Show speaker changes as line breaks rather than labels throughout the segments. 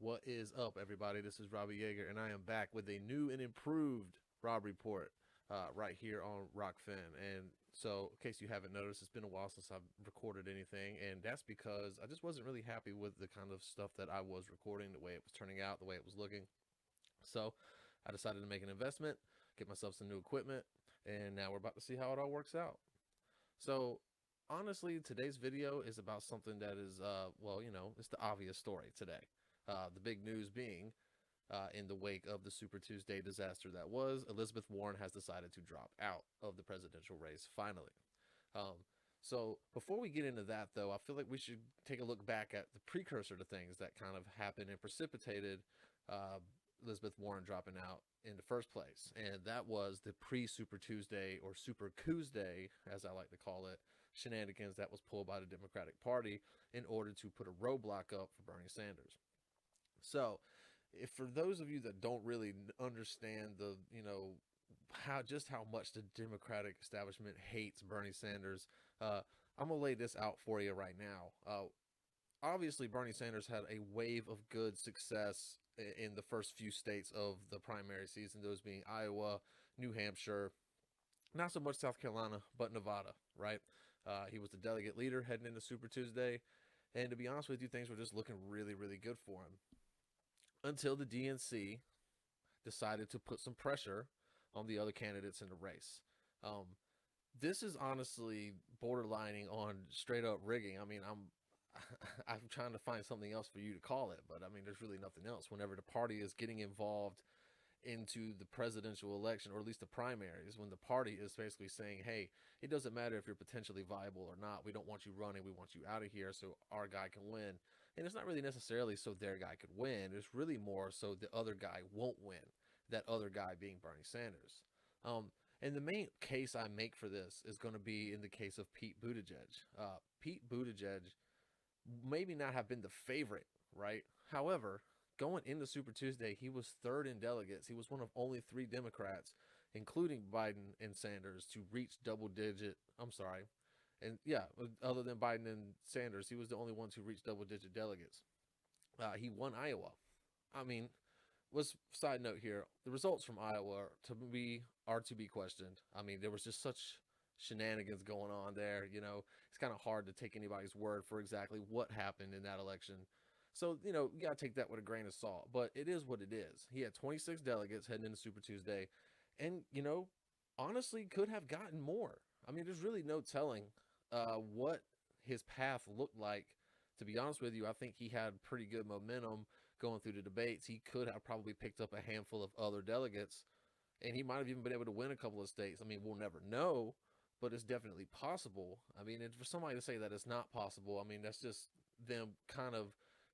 What is up, everybody? This is Robbie Yeager, and I am back with a new and improved Rob Report right here on Rokfin. And so, in case you haven't noticed, it's been a while since I've recorded anything, and that's because I just wasn't really happy with the kind of stuff that I was recording, the way it was turning out, the way it was looking. So, I decided to make an investment, get myself some new equipment, and now we're about to see how it all works out. So, honestly, today's video is about something that is, it's the obvious story today. The big news being, in the wake of the Super Tuesday disaster that was, Elizabeth Warren has decided to drop out of the presidential race finally. Um, so before we get into that, though, I feel like we should take a look back at the precursor to things that kind of happened and precipitated uh, Elizabeth Warren dropping out in the first place. And that was the pre-Super Tuesday, or Super COUP-sday, as I like to call it, shenanigans that was pulled by the Democratic Party in order to put a roadblock up for Bernie Sanders. So, if for those of you that don't really understand how much the Democratic establishment hates Bernie Sanders, uh, I'm gonna lay this out for you right now. Obviously, Bernie Sanders had a wave of good success in the first few states of the primary season, those being Iowa, New Hampshire, not so much South Carolina, but Nevada, right? He was the delegate leader heading into Super Tuesday, and to be honest with you, things were just looking really, really good for him until the DNC decided to put some pressure on the other candidates in the race. Um, this is honestly borderlining on straight up rigging. I mean, I'm trying to find something else for you to call it, but I mean, there's really nothing else. Whenever the party is getting involved into the presidential election, or at least the primaries, when the party is basically saying, hey, it doesn't matter if you're potentially viable or not. We don't want you running. We want you out of here so our guy can win. And it's not really necessarily so their guy could win. It's really more so the other guy won't win. That other guy being Bernie Sanders. Um, and the main case I make for this is going to be in the case of Pete Buttigieg. Pete Buttigieg maybe not have been the favorite, right? However, going into Super Tuesday, he was third in delegates. He was one of only three Democrats, including Biden and Sanders, to reach double digit. I'm sorry. And yeah, other than Biden and Sanders, he was the only ones who reached double digit delegates. He won Iowa. I mean, was side note here, the results from Iowa are to be questioned. I mean, there was just such shenanigans going on there. It's kind of hard to take anybody's word for exactly what happened in that election. So, you got to take that with a grain of salt. But it is what it is. He had 26 delegates heading into Super Tuesday. And, honestly could have gotten more. I mean, there's really no telling what his path looked like. To be honest with you, I think he had pretty good momentum going through the debates. He could have probably picked up a handful of other delegates, and he might have even been able to win a couple of states. I mean, we'll never know, but it's definitely possible. I mean, and for somebody to say that it's not possible, I mean, that's just them kind of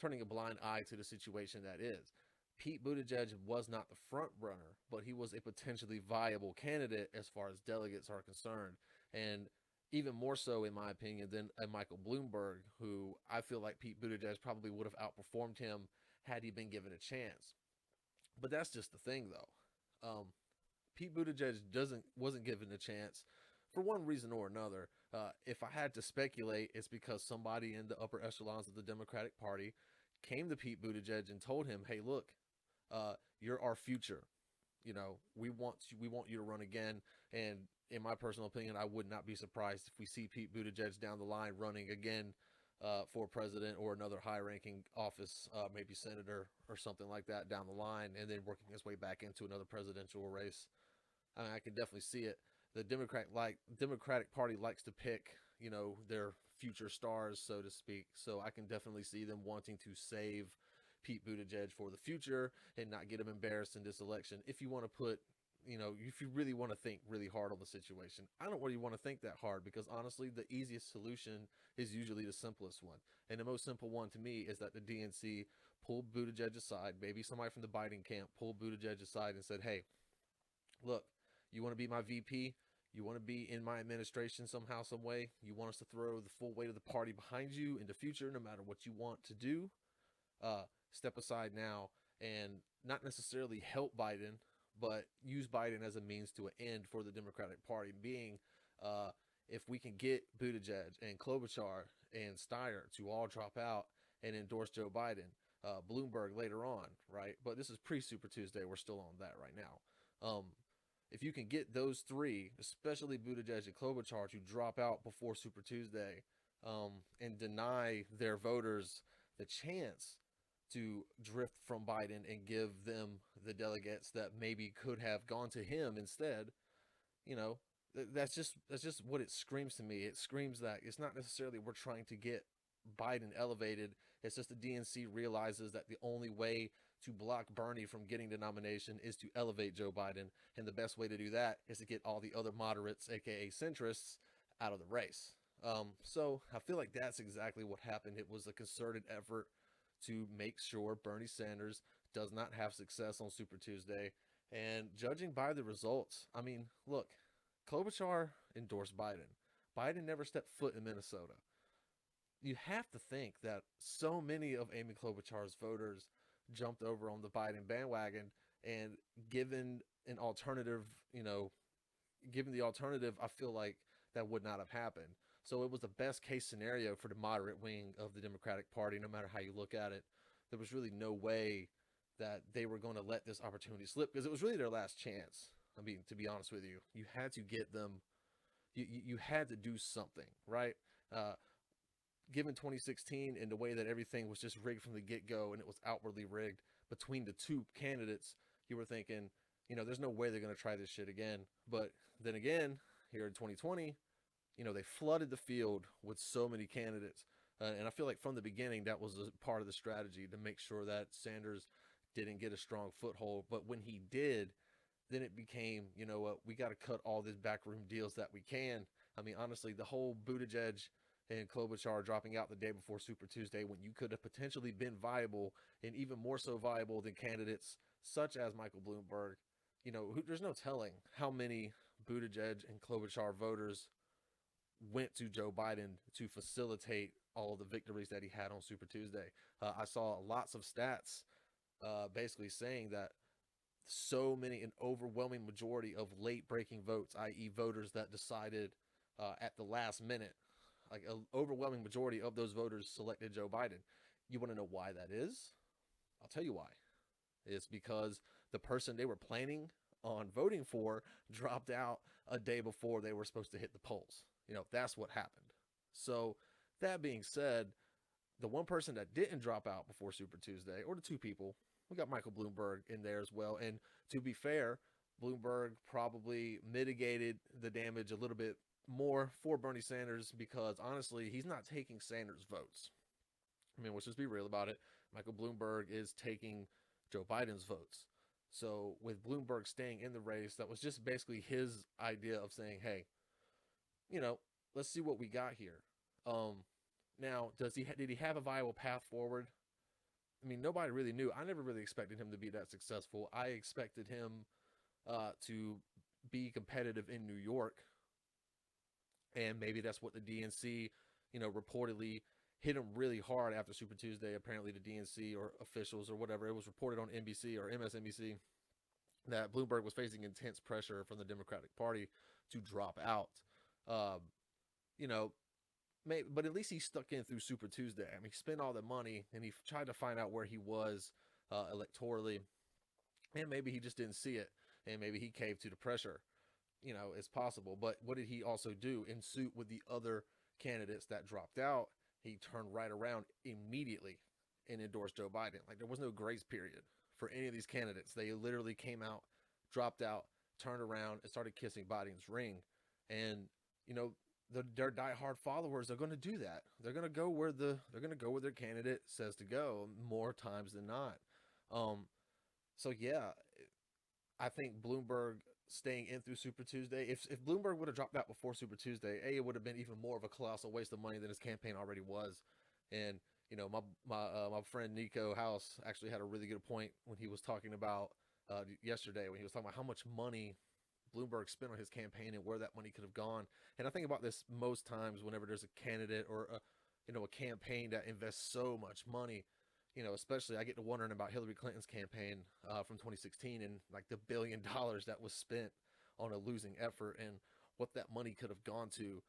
turning a blind eye to the situation that is. Pete Buttigieg was not the front runner, but he was a potentially viable candidate as far as delegates are concerned. And even more so, in my opinion, than a Michael Bloomberg, who I feel like Pete Buttigieg probably would have outperformed him had he been given a chance. But that's just the thing, though. Pete Buttigieg wasn't given a chance for one reason or another. If I had to speculate, it's because somebody in the upper echelons of the Democratic Party came to Pete Buttigieg and told him, "Hey, look, you're our future. We want you to run again." And in my personal opinion, I would not be surprised if we see Pete Buttigieg down the line running again for president or another high-ranking office, maybe senator or something like that down the line, and then working his way back into another presidential race. I mean, I can definitely see it. The Democratic Party likes to pick, their future stars, so to speak. So I can definitely see them wanting to save Pete Buttigieg for the future and not get him embarrassed in this election. If you want to put, if you really want to think really hard on the situation, I don't really want to think that hard, because honestly, the easiest solution is usually the simplest one. And the most simple one to me is that the DNC pulled Buttigieg aside, maybe somebody from the Biden camp pulled Buttigieg aside and said, "Hey, look, you want to be my VP? You want to be in my administration somehow, some way? You want us to throw the full weight of the party behind you in the future, no matter what you want to do? Step aside now and not necessarily help Biden, but use Biden as a means to an end for the Democratic Party, being if we can get Buttigieg and Klobuchar and Steyer to all drop out and endorse Joe Biden, Bloomberg later on, right? But this is pre-Super Tuesday. We're still on that right now. If you can get those three, especially Buttigieg and Klobuchar, to drop out before Super Tuesday, and deny their voters the chance to drift from Biden and give them the delegates that maybe could have gone to him instead, you know, that's just what it screams to me. It screams that it's not necessarily we're trying to get Biden elevated. It's just the DNC realizes that the only way to block Bernie from getting the nomination is to elevate Joe Biden, and the best way to do that is to get all the other moderates, aka centrists, out of the race. So I feel like that's exactly what happened. It was a concerted effort to make sure Bernie Sanders does not have success on Super Tuesday. And judging by the results, I mean, look, Klobuchar endorsed Biden. Biden never stepped foot in Minnesota. You have to think that so many of Amy Klobuchar's voters jumped over on the Biden bandwagon, and given an alternative, given the alternative, I feel like that would not have happened. So it was the best case scenario for the moderate wing of the Democratic Party, no matter how you look at it. There was really no way that they were going to let this opportunity slip, because it was really their last chance. I mean, to be honest with you, you had to get them, you had to do something, right? Given 2016 and the way that everything was just rigged from the get-go, and it was outwardly rigged between the two candidates, you were thinking, there's no way they're going to try this shit again. But then again, here in 2020, they flooded the field with so many candidates. And I feel like from the beginning, that was a part of the strategy to make sure that Sanders didn't get a strong foothold. But when he did, then it became, we got to cut all these backroom deals that we can. I mean, honestly, the whole Buttigieg and Klobuchar dropping out the day before Super Tuesday, when you could have potentially been viable, and even more so viable than candidates such as Michael Bloomberg, there's no telling how many Buttigieg and Klobuchar voters went to Joe Biden to facilitate all of the victories that he had on Super Tuesday. I saw lots of stats basically saying that an overwhelming majority of late breaking votes, i.e. voters that decided at the last minute, like an overwhelming majority of those voters selected Joe Biden. You want to know why that is? I'll tell you why. It's because the person they were planning on voting for dropped out a day before they were supposed to hit the polls. That's what happened. So that being said, the one person that didn't drop out before Super Tuesday, or the two people, we got Michael Bloomberg in there as well. And to be fair, Bloomberg probably mitigated the damage a little bit more for Bernie Sanders, because honestly, he's not taking Sanders votes. I mean, let's just be real about it. Michael Bloomberg is taking Joe Biden's votes. So with Bloomberg staying in the race, that was just basically his idea of saying, hey, let's see what we got here. Now, did he have a viable path forward? I mean, nobody really knew. I never really expected him to be that successful. I expected him to be competitive in New York. And maybe that's what the DNC, reportedly hit him really hard after Super Tuesday. Apparently the DNC or officials or whatever, it was reported on NBC or MSNBC that Bloomberg was facing intense pressure from the Democratic Party to drop out. But at least he stuck in through Super Tuesday. I mean, he spent all the money and he tried to find out where he was electorally. And maybe he just didn't see it. And maybe he caved to the pressure. It's possible. But what did he also do? In suit with the other candidates that dropped out, he turned right around immediately and endorsed Joe Biden. Like, there was no grace period for any of these candidates. They literally came out, dropped out, turned around, and started kissing Biden's ring. And, their diehard followers are going to do that. They're going to go where their candidate says to go more times than not. So yeah, I think Bloomberg staying in through Super Tuesday. If Bloomberg would have dropped out before Super Tuesday, it would have been even more of a colossal waste of money than his campaign already was. And my friend Niko House actually had a really good point when he was talking about yesterday, when he was talking about how much money Bloomberg spent on his campaign and where that money could have gone. And I think about this most times whenever there's a candidate or a campaign that invests so much money. Especially I get to wondering about Hillary Clinton's campaign from 2016 and like the $1 billion that was spent on a losing effort and what that money could have gone to.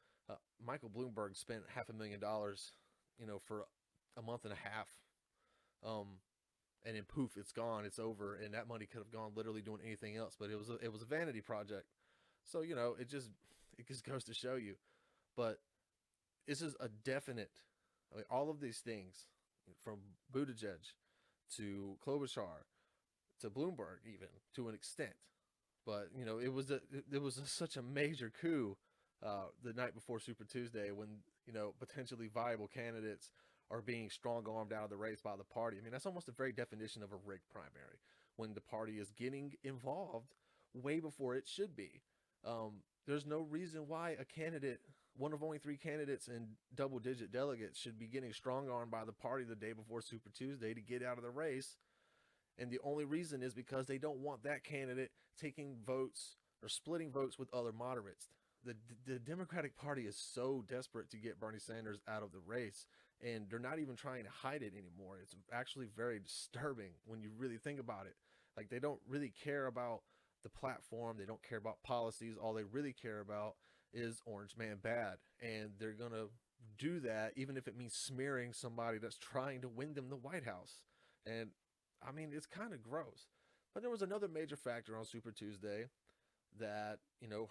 Michael Bloomberg spent $500,000, for a month and a half and then poof, it's gone, it's over, and that money could have gone literally doing anything else. But it was a vanity project. So it just goes to show you. But this is a definite. I mean, all of these things, from Buttigieg to Klobuchar to Bloomberg, even to an extent. But it was such a major coup the night before Super Tuesday when potentially viable candidates are being strong armed out of the race by the party. I mean, that's almost the very definition of a rigged primary when the party is getting involved way before it should be. There's no reason why a candidate, one of only 3 candidates and double digit delegates, should be getting strong armed by the party the day before Super Tuesday to get out of the race. And the only reason is because they don't want that candidate taking votes or splitting votes with other moderates. The Democratic Party is so desperate to get Bernie Sanders out of the race, and they're not even trying to hide it anymore. It's actually very disturbing when you really think about it. Like, they don't really care about the platform. They don't care about policies. All they really care about is Orange Man bad. And they're going to do that even if it means smearing somebody that's trying to win them the White House. And I mean, it's kind of gross. But there was another major factor on Super Tuesday that,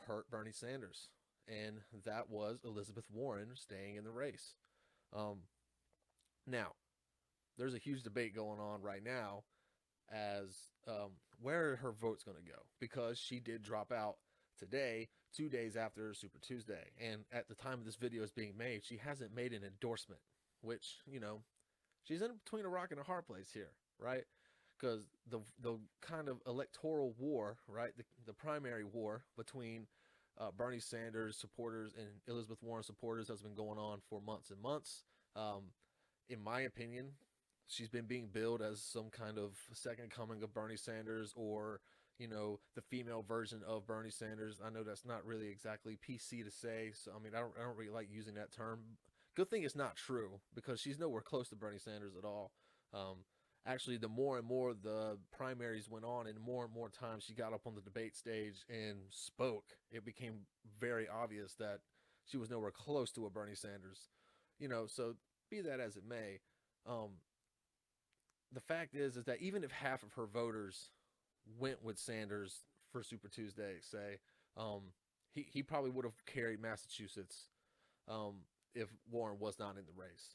hurt Bernie Sanders. And that was Elizabeth Warren staying in the race. Now, there's a huge debate going on right now as where her vote's going to go, because she did drop out today, 2 days after Super Tuesday. And at the time of this video is being made, she hasn't made an endorsement, which, she's in between a rock and a hard place here, right? Because the kind of electoral war, right, the primary war between Bernie Sanders supporters and Elizabeth Warren supporters has been going on for months and months. In my opinion, she's been being billed as some kind of second coming of Bernie Sanders, or the female version of Bernie Sanders. I know that's not really exactly PC to say, so I mean, I don't really like using that term. Good thing it's not true, because she's nowhere close to Bernie Sanders at all. Actually, the more and more the primaries went on, and more times she got up on the debate stage and spoke, it became very obvious that she was nowhere close to a Bernie Sanders. So be that as it may, the fact is that even if half of her voters went with Sanders for Super Tuesday, say, he probably would have carried Massachusetts if Warren was not in the race.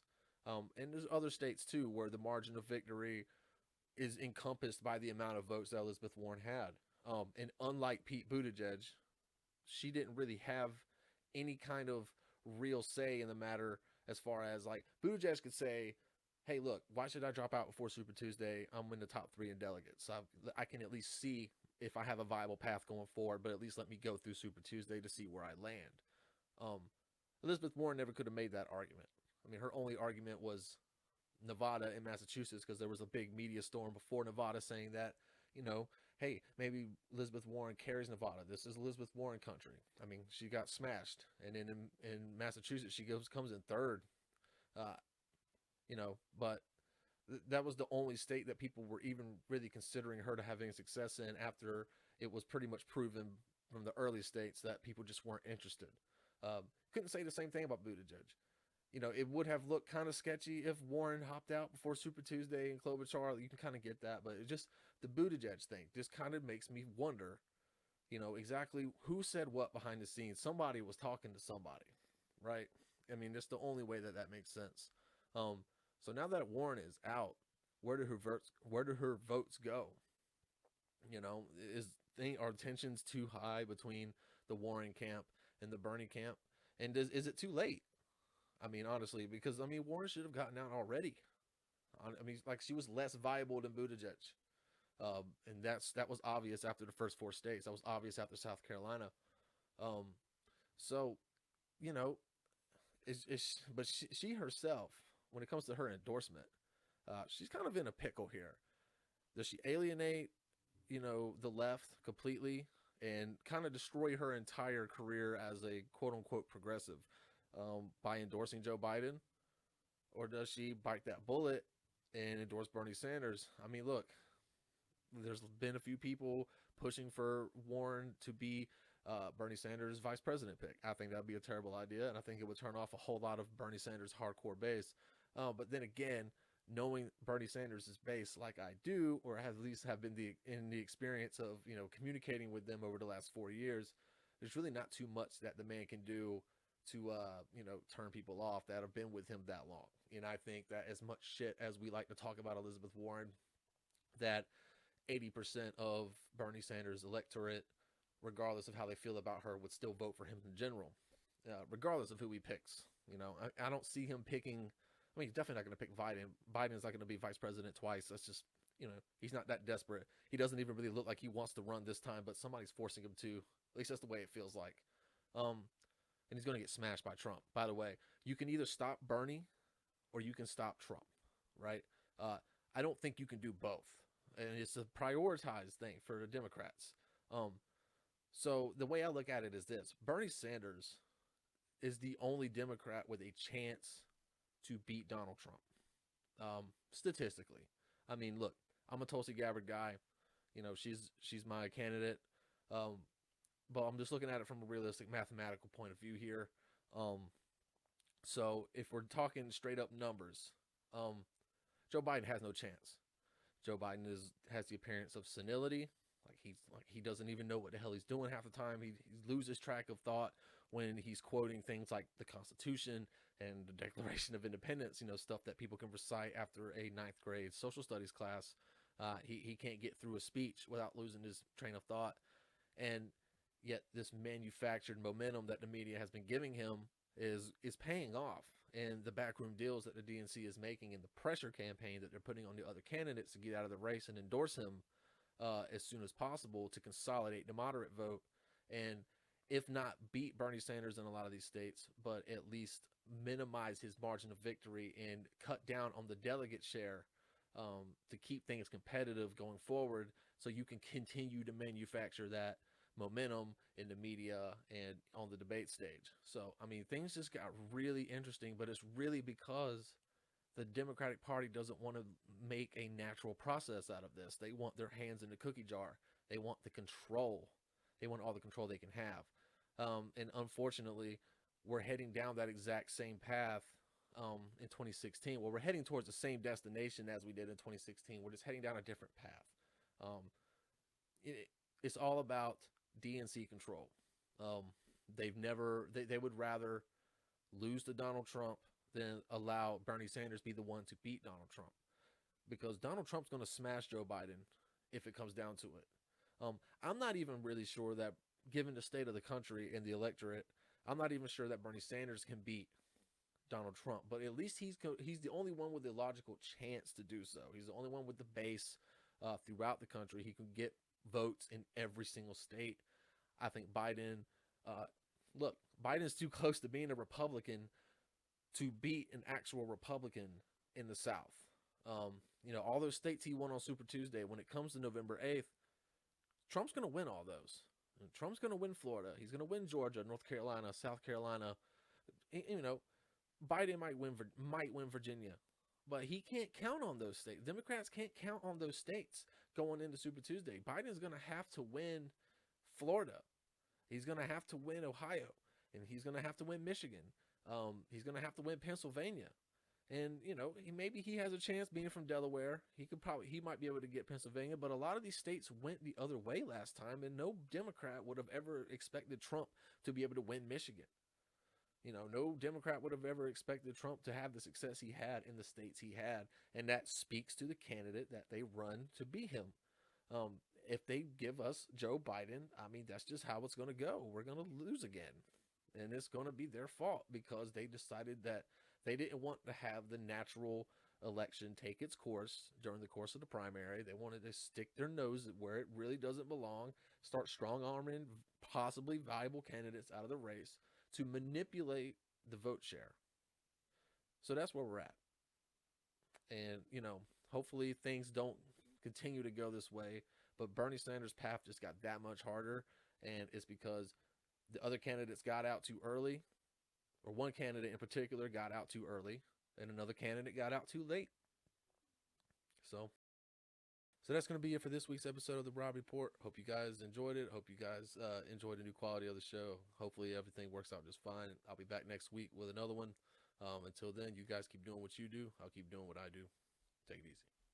And there's other states too where the margin of victory is encompassed by the amount of votes that Elizabeth Warren had. And unlike Pete Buttigieg, she didn't really have any kind of real say in the matter, as far as, like, Buttigieg could say, hey, look, why should I drop out before Super Tuesday? I'm in the top 3 in delegates. So I can at least see if I have a viable path going forward, but at least let me go through Super Tuesday to see where I land. Elizabeth Warren never could have made that argument. I mean, her only argument was Nevada and Massachusetts, because there was a big media storm before Nevada saying that, hey, maybe Elizabeth Warren carries Nevada. This is Elizabeth Warren country. I mean, she got smashed. And then in Massachusetts, she comes in third. But that was the only state that people were even really considering her to having success in, after it was pretty much proven from the early states that people just weren't interested. Couldn't say the same thing about Buttigieg. It would have looked kind of sketchy if Warren hopped out before Super Tuesday and Klobuchar. You can kind of get that, but it just, the Buttigieg thing just kind of makes me wonder, exactly who said what behind the scenes. Somebody was talking to somebody, right? I mean, that's the only way that makes sense. So now that Warren is out, where do her votes go? Are tensions too high between the Warren camp and the Bernie camp? And is it too late? I mean, honestly, because Warren should have gotten out already. I mean, like, she was less viable than Buttigieg, and that was obvious after the first 4 states. That was obvious after South Carolina. So, but she herself, when it comes to her endorsement, she's kind of in a pickle here. Does she alienate, the left completely and kind of destroy her entire career as a quote unquote progressive by endorsing Joe Biden? Or does she bite that bullet and endorse Bernie Sanders? I mean, look, there's been a few people pushing for Warren to be Bernie Sanders' vice president pick. I think that'd be a terrible idea, and I think it would turn off a whole lot of Bernie Sanders' hardcore base. But then again, knowing Bernie Sanders' base like I do, or at least have been in the experience of communicating with them over the last 4 years, there's really not too much that the man can do to turn people off that have been with him that long. And I think that as much shit as we like to talk about Elizabeth Warren, that 80% of Bernie Sanders' electorate, regardless of how they feel about her, would still vote for him in general, regardless of who he picks. I don't see him picking. I mean, he's definitely not going to pick Biden. Biden's not going to be vice president twice. That's just, he's not that desperate. He doesn't even really look like he wants to run this time, but somebody's forcing him to. At least that's the way it feels like. And he's going to get smashed by Trump. By the way, you can either stop Bernie or you can stop Trump, right? I don't think you can do both. And it's a prioritized thing for the Democrats. So the way I look at it is this. Bernie Sanders is the only Democrat with a chance to beat Donald Trump. Statistically. I mean, look, I'm a Tulsi Gabbard guy. She's my candidate. But I'm just looking at it from a realistic mathematical point of view here. So if we're talking straight up numbers, Joe Biden has no chance. Joe Biden has the appearance of senility. Like he doesn't even know what the hell he's doing half the time. He loses track of thought when he's quoting things like the Constitution and the Declaration of Independence, stuff that people can recite after a ninth grade social studies class. He can't get through a speech without losing his train of thought. And yet this manufactured momentum that the media has been giving him is paying off. And the backroom deals that the DNC is making and the pressure campaign that they're putting on the other candidates to get out of the race and endorse him as soon as possible to consolidate the moderate vote and, if not beat Bernie Sanders in a lot of these states, but at least minimize his margin of victory and cut down on the delegate share to keep things competitive going forward, so you can continue to manufacture that momentum in the media and on the debate stage. So, I mean, things just got really interesting, but it's really because the Democratic Party doesn't want to make a natural process out of this. They want their hands in the cookie jar. They want the control. They want all the control they can have. And unfortunately, we're heading down that exact same path in 2016. Well, we're heading towards the same destination as we did in 2016. We're just heading down a different path. It's all about DNC control. They would rather lose to Donald Trump than allow Bernie Sanders be the one to beat Donald Trump, because Donald Trump's going to smash Joe Biden if it comes down to it. I'm not even really sure that, given the state of the country and the electorate, I'm not even sure that Bernie Sanders can beat Donald Trump, but at least he's the only one with a logical chance to do so. He's the only one with the base throughout the country. He can get votes in every single state. I think Biden, Biden's too close to being a Republican to beat an actual Republican in the South. All those states he won on Super Tuesday, when it comes to November 8th, Trump's going to win all those. And Trump's going to win Florida. He's going to win Georgia, North Carolina, South Carolina. Biden might win Virginia, but he can't count on those states. Democrats can't count on those states going into Super Tuesday. Biden's going to have to win Florida. He's going to have to win Ohio, and he's going to have to win Michigan. He's going to have to win Pennsylvania. And, maybe he has a chance being from Delaware. He might be able to get Pennsylvania, but a lot of these states went the other way last time, and no Democrat would have ever expected Trump to be able to win Michigan. No Democrat would have ever expected Trump to have the success he had in the states he had, and that speaks to the candidate that they run to be him. If they give us Joe Biden, I mean, that's just how it's going to go. We're going to lose again, and it's going to be their fault because they decided that they didn't want to have the natural election take its course during the course of the primary. They wanted to stick their nose where it really doesn't belong, start strong-arming possibly viable candidates out of the race to manipulate the vote share. So that's where we're at. And, hopefully things don't continue to go this way, but Bernie Sanders' path just got that much harder, and it's because the other candidates got out too early, or one candidate in particular got out too early, and another candidate got out too late. So that's going to be it for this week's episode of the Rob Report. Hope you guys enjoyed it. Hope you guys enjoyed the new quality of the show. Hopefully everything works out just fine. I'll be back next week with another one. Until then, you guys keep doing what you do. I'll keep doing what I do. Take it easy.